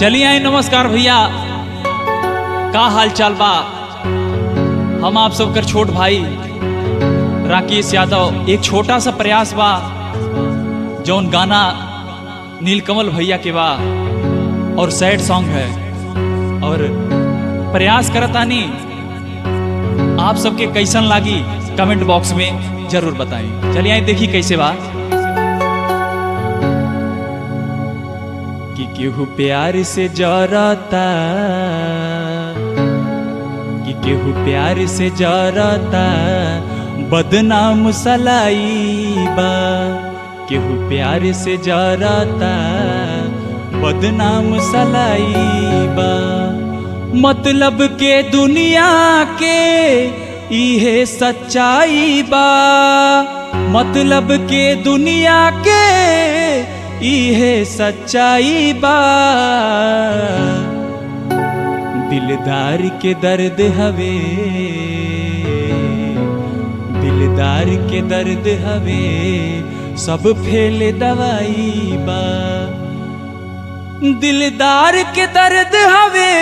चलिए आए, नमस्कार भैया, का हाल चाल बा। हम आप सबकर छोट भाई राकेश यादव। एक छोटा सा प्रयास बा, जौन गाना नीलकमल भैया के बा और सैड सॉन्ग है, और प्रयास करतानी आप सबके कैसन लागी कमेंट बॉक्स में जरूर बताएं। चलिए आए देखी कैसे बा। कि केहू प्यार से जरता, कि केहू प्यार से जरता, बदनाम सलाई बा। केहू प्यार से जरता, बदनाम सलाई बा। मतलब के दुनिया के इहे सच्चाई बा। मतलब के दुनिया के इहे सच्चाई बा। दिलदार के दर्द हवे, दिलदार के दर्द हवे, सब फेल दवाई बा। दिलदार के दर्द हवे,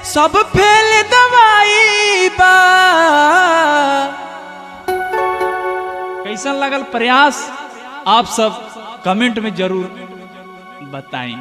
सब फेल दवाई बा। कैसा लगल प्रयास, आप सब कमेंट में जरूर बताएं।